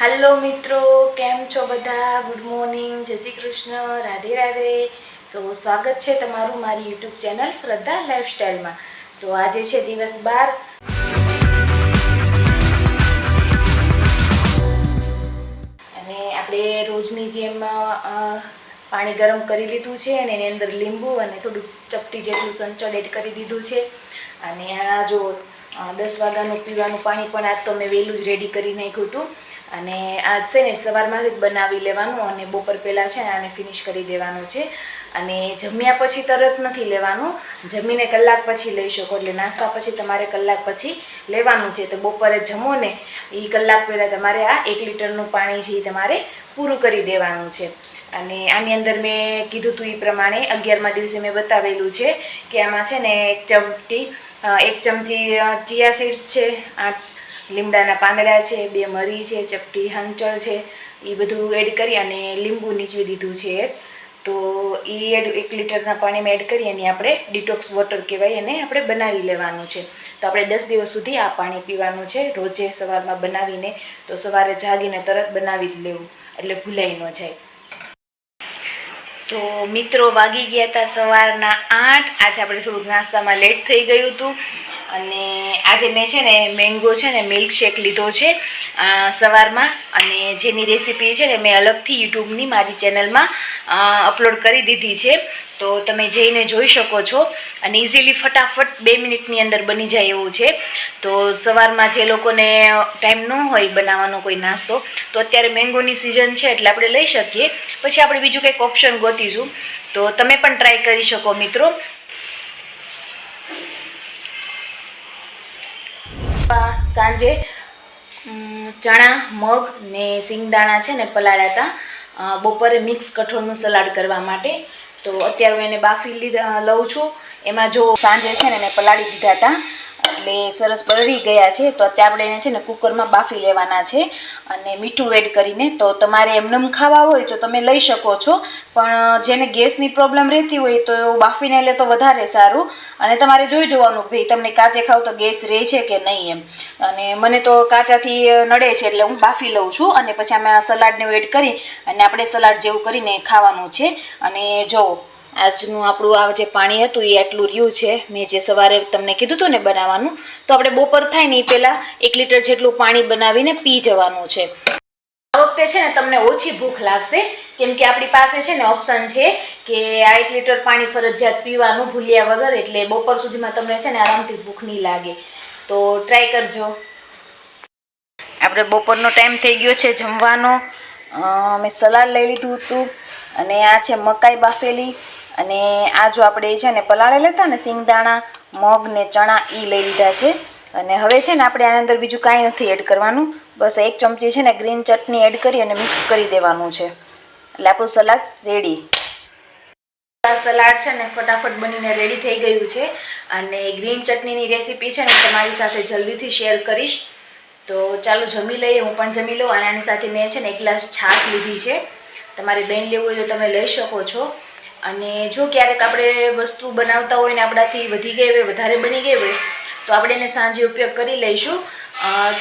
Hello मित्रों, केम छो बधा। गुड मॉर्निंग, जय श्री कृष्ण, राधे राधे। तो स्वागत है तमारू मारी यूट्यूब चैनल श्रद्धा लाइफस्टाइल में। तो आज है दिवस 12 અને આપણે રોજની જેમ પાણી ગરમ કરી લીધું છે અને એની અંદર લીંબુ અને થોડું ચપટી જેટલું સંચળ એડ કરી દીધું છે। અને આ જો 10 વાગ્યાનું પીવાનું પાણી પણ આજ તો મેં વહેલું જ રેડી કરી નાખ્યું હતું। અને આજ છે ને સવારમાં જ બનાવી લેવાનું અને બપોર પહેલાં છે ને આને ફિનિશ કરી દેવાનું છે। અને જમ્યા પછી તરત નથી લેવાનું, જમીને કલાક પછી લઈ શકો, એટલે નાસ્તા પછી તમારે કલાક પછી લેવાનું છે। તો બપોરે જમો ને એ કલાક પહેલાં તમારે આ 1 લીટરનું પાણી છે એ તમારે પૂરું કરી દેવાનું છે। અને આની અંદર મેં કીધું હતું એ પ્રમાણે 11મા દિવસે મેં બતાવેલું છે કે આમાં છે ને 1 ચમચી ચિયા સીડ્સ છે, 8 લીમડાના પાંદડા છે, 2 મરી છે, ચપટી હંચળ છે, એ બધું એડ કરી અને લીંબુ નીચવી દીધું છે। તો એ 1 લીટરના પાણીમાં એડ કરી અને આપણે ડિટોક્સ વોટર કહેવાય એને આપણે બનાવી લેવાનું છે। તો આપણે 10 દિવસ સુધી આ પાણી પીવાનું છે, રોજે સવારમાં બનાવીને। તો સવારે જાગીને તરત બનાવી જ લેવું એટલે ભૂલાઈ ન જાય। તો મિત્રો વાગી ગયા હતા સવારના 8। આજે આપણે થોડુંક નાસ્તામાં લેટ થઈ ગયું હતું અને આજે મેં છે ને મેંગો છે ને મિલ્ક શેક લીધો છે સવારમાં, અને જેની રેસીપી છે ને મેં અલગથી યુટ્યુબની મારી ચેનલમાં અપલોડ કરી દીધી છે। તો તમે જઈને જોઈ શકો છો અને ઇઝીલી ફટાફટ 2 મિનિટની અંદર બની જાય એવું છે। તો સવારમાં જે લોકોને ટાઈમ ન હોય બનાવવાનો કોઈ નાસ્તો, તો અત્યારે મેંગોની સિઝન છે એટલે આપણે લઈ શકીએ, પછી આપણે બીજું કંઈક ઓપ્શન ગોતીશું। તો તમે પણ ટ્રાય કરી શકો મિત્રો। સાંજે ચણા, મગ ને સિંગદાણા છે ને પલાળ્યા હતા બપોરે મિક્સ કઠોળનું સલાડ કરવા માટે। તો અત્યારે હું એને બાફી લઉં છું। એમાં જો સાંજે છે ને એને પલાળી દીધા હતા એટલે સરસ બળી ગયા છે। તો અત્યારે આપણે એને છે ને કુકરમાં બાફી લેવાના છે અને મીઠું એડ કરીને। તો તમારે એમનેમ ખાવા હોય તો તમે લઈ શકો છો, પણ જેને ગેસની પ્રોબ્લેમ રહેતી હોય તો બાફીને લે તો વધારે સારું। અને તમારે જોઈ જોવાનું ભાઈ તમને કાચે ખાવ તો ગેસ રહે છે કે નહીં એમ। અને મને તો કાચાથી નડે છે એટલે હું બાફી લઉં છું અને પછી આમાં સલાડને એડ કરી અને આપણે સલાડ જેવું કરીને ખાવાનું છે। અને જો આજનું આપણું આ જે પાણી હતું એ આટલું રહ્યું છે, મેં જે સવારે તમને કીધું હતું ને બનાવવાનું। તો આપણે બપોર થાય ને એ પહેલાં 1 લીટર જેટલું પાણી બનાવીને પી જવાનું છે। આ વખતે છે ને તમને ઓછી ભૂખ લાગશે, કેમ કે આપણી પાસે છે ને ઓપ્શન છે કે આ 1 લીટર પાણી ફરજિયાત પીવાનું ભૂલ્યા વગર, એટલે બપોર સુધીમાં તમને છે ને આરામથી ભૂખ નહીં લાગે। તો ટ્રાય કરજો। આપણે બપોરનો ટાઈમ થઈ ગયો છે જમવાનો। મેં સલાડ લઈ લીધું હતું અને આ છે મકાઈ બાફેલી, અને આ જો આપણે છે ને પલાળેલા હતા ને સિંગદાણા, મગ ને ચણા એ લઈ લીધા છે। અને હવે છે ને આપણે આની અંદર બીજું કાંઈ નથી એડ કરવાનું, બસ 1 ચમચી છે ને ગ્રીન ચટણી એડ કરી અને મિક્સ કરી દેવાનું છે એટલે આપણું સલાડ રેડી। સલાડ છે ને ફટાફટ બનીને રેડી થઈ ગયું છે અને ગ્રીન ચટણીની રેસીપી છે ને તમારી સાથે જલ્દીથી શેર કરીશ। તો ચાલો જમી લઈએ, હું પણ જમી લઉં। અને આની સાથે મેં છે ને 1 ગ્લાસ છાશ લીધી છે, તમારે દહીં લેવું હોય તો તમે લઈ શકો છો। અને જો ક્યારેક આપણે વસ્તુ બનાવતા હોય ને આપણાથી વધી ગઈ હોય, વધારે બની ગઈ હોય, તો આપણે એને સાંજે ઉપયોગ કરી લઈશું।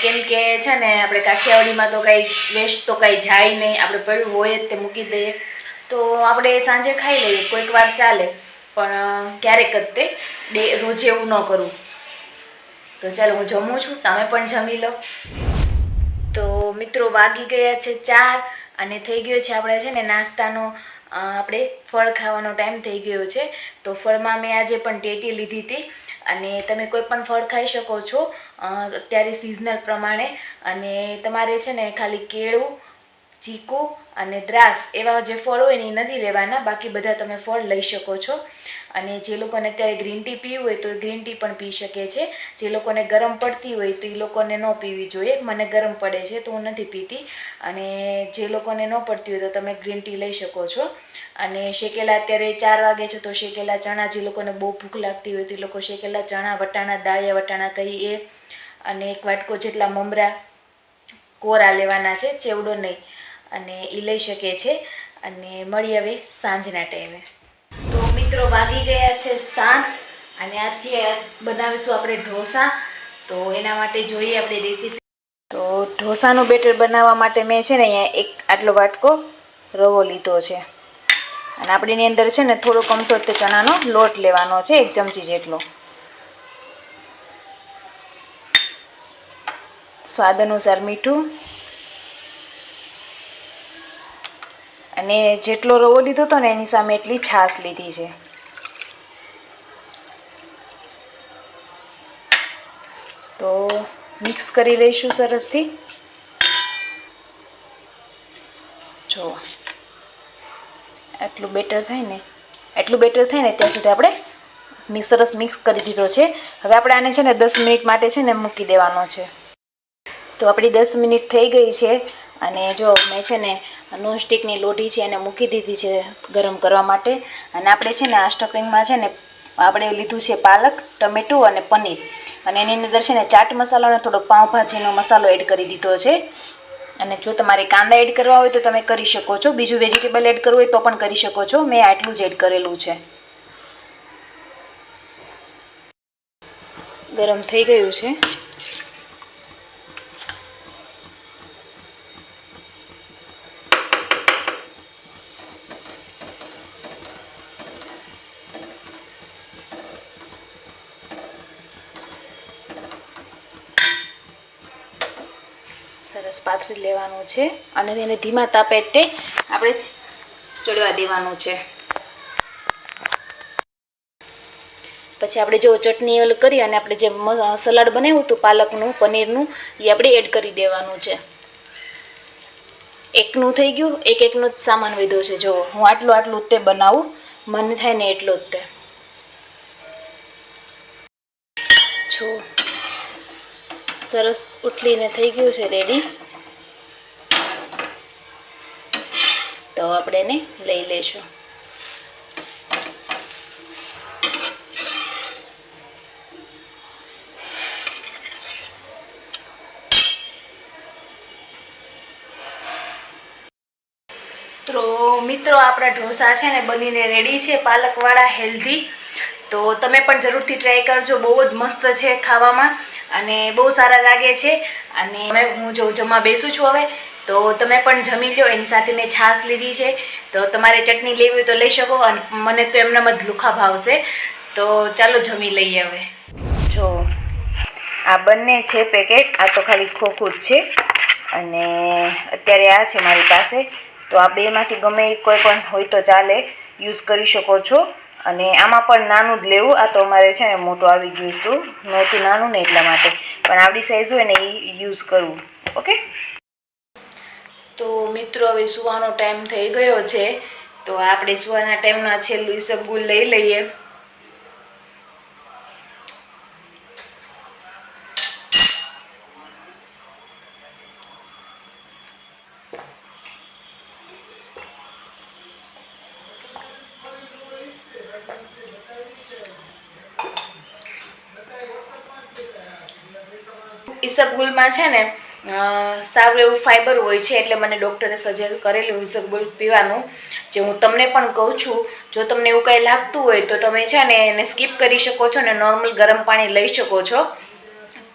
કેમ કે છે ને આપણે કાઠિયાવાડીમાં તો કાંઈ વેસ્ટ તો કાંઈ જાય નહીં, આપણે પડ્યું હોય જ તે મૂકી દઈએ, તો આપણે સાંજે ખાઈ લઈએ, કોઈક વાર ચાલે, પણ ક્યારેક જ તે રોજ એવું ન કરવું। તો ચાલો હું જમું છું, તમે પણ જમી લો। તો મિત્રો વાગી ગયા છે 4 અને થઈ ગયો છે આપણે છે ને નાસ્તાનો આપણે ફળ ખાવાનો ટાઈમ થઈ ગયો છે। તો ફળમાં મેં આજે પણ ટેટી લીધી હતી, અને તમે કોઈ પણ ફળ ખાઈ શકો છો અત્યારે સિઝનલ પ્રમાણે। અને તમારે છે ને ખાલી કેળું, ચીકુ અને દ્રાક્ષ એવા જે ફળ હોય ને એ નથી લેવાના, બાકી બધા તમે ફળ લઈ શકો છો। અને જે લોકોને અત્યારે ગ્રીન ટી પીવું હોય તો ગ્રીન ટી પણ પી શકે છે। જે લોકોને ગરમ પડતી હોય તો એ લોકોને ન પીવી જોઈએ, મને ગરમ પડે છે તો હું નથી પીતી। અને જે લોકોને ન પડતી હોય તો તમે ગ્રીન ટી લઈ શકો છો। અને શેકેલા અત્યારે 4 વાગે છે તો શેકેલા ચણા, જે લોકોને બહુ ભૂખ લાગતી હોય તો એ લોકો શેકેલા ચણા, વટાણા, ડાળિયા વટાણા કહી એ, અને 1 વાટકો જેટલા મમરા કોરા લેવાના છે, ચેવડો નહીં, અને એ લઈ શકે છે। અને મળી હવે સાંજના ટાઈમે। તો મિત્રો વાગી ગયા છે 7 અને આજે બનાવીશું આપણે ઢોસા। તો એના માટે જોઈએ આપણે રેસીપી। તો ઢોસાનું બેટર બનાવવા માટે મેં છે ને અહીંયા એક આટલો વાટકો રવો લીધો છે અને આપણે એની અંદર છે ને થોડો કમથો તે ચણાનો લોટ લેવાનો છે, 1 ચમચી જેટલો. સ્વાદ અનુસાર મીઠું અને જેટલો રવો લીધો હતો ને એની સામે એટલી છાશ લીધી છે. તો મિક્સ કરી લઈશું સરસથી. જો એટલું બેટર થાય ને ત્યાં સુધી આપણે સરસ મિક્સ કરી દીધો છે. હવે આપણે આને છે ને 10 મિનિટ માટે છે ને મૂકી દેવાનો છે. તો આપણી 10 મિનિટ થઈ ગઈ છે અને જો મેં છે ને નોનસ્ટિકની લોટી છે એને મૂકી દીધી છે ગરમ કરવા માટે. અને આપણે છે ને આ સ્ટફિંગમાં છે ને આપણે લીધું છે પાલક, ટમેટું અને પનીર, અને એની અંદર છે ને ચાટ મસાલો અને થોડોક પાઉંભાજીનો મસાલો એડ કરી દીધો છે. અને જો તમારે કાંદા એડ કરવા હોય તો તમે કરી શકો છો, બીજું વેજીટેબલ એડ કરવું હોય તો પણ કરી શકો છો. મેં આટલું જ એડ કરેલું છે. ગરમ થઈ ગયું છે. સરસ પાથરી લેવાનું છે અને તેને ધીમા તાપે તે આપણે ચડવા દેવાનું છે. પછી આપણે જો ચટણી કરી અને આપણે જે સલાડ બનાવ્યું હતું પાલકનું, પનીરનું, એ આપણે એડ કરી દેવાનું છે. એકનું થઈ ગયું, એકનો જ સામાન વધ્યો છે. જો હું આટલું તે બનાવું, મને થાય ને એટલો જ તે. જો સરસ ઉથલીને થઈ ગયું છે રેડી. તો આપણે એને લઈ લઈશું. તો મિત્રો આપણા ઢોસા છે ને બનીને રેડી છે, પાલકવાળા હેલ્ધી. તો તમે પણ જરૂરથી ટ્રાય કરજો, બહુ જ મસ્ત છે ખાવામાં અને બહુ સારા લાગે છે. અને હું જો જમવા બેસું છું હવે, તો તમે પણ જમી લો. એની સાથે મેં છાશ લીધી છે, તો તમારે ચટણી લેવી હોય તો લઈ શકો. અને મને તો એમનામાં જ લુખા ભાવશે. તો ચાલો જમી લઈએ હવે. જો આ બંને છે પેકેટ, આ તો ખાલી ખોખું જ છે અને અત્યારે આ છે મારી પાસે. તો આ બેમાંથી ગમે કોઈ પણ હોય તો ચાલે, યુઝ કરી શકો છો. અને આમાં પણ નાનું જ લેવું. આ તો અમારે છે ને મોટું આવી ગયું હતું, નહોતું નાનું ને એટલા માટે, પણ આવડી સાઈઝ હોય ને એ યુઝ કરવું. ઓકે. તો મિત્રો હવે સુવાનો ટાઈમ થઈ ગયો છે, તો આપણે સુવાના ટાઈમના છેલ્લું ઈસબગુલ લઈ લઈએ. ઈસબગુલમાં છે ને સારું એવું ફાઈબર હોય છે, એટલે મને ડૉક્ટરે સજેસ્ટ કરેલું ઈસબગુલ પીવાનું, જે હું તમને પણ કહું છું. જો તમને એવું કંઈ લાગતું હોય તો તમે છે ને એને સ્કીપ કરી શકો છો ને નોર્મલ ગરમ પાણી લઈ શકો છો,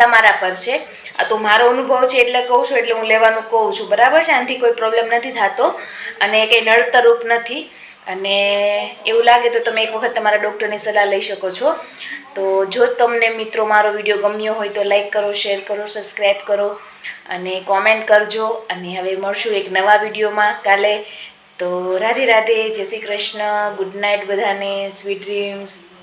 તમારા પર છે. આ તો મારો અનુભવ છે એટલે કહું છું, એટલે હું લેવાનું કહું છું, બરાબર છે. આનાથી કોઈ પ્રોબ્લેમ નથી થતો અને કંઈ નડતરરૂપ નથી. અને એવું લાગે તો તમે એક વખત તમારા ડૉક્ટરની સલાહ લઈ શકો છો. તો જો તમને મિત્રો મારો વિડીયો ગમ્યો હોય તો લાઈક કરો, શેર કરો, સબસ્ક્રાઈબ કરો અને કોમેન્ટ કરજો. અને હવે મળશું એક નવા વિડીયોમાં કાલે. તો રાધે રાધે, જય શ્રી કૃષ્ણ, ગુડ નાઇટ બધાને, સ્વીટ ડ્રીમ્સ.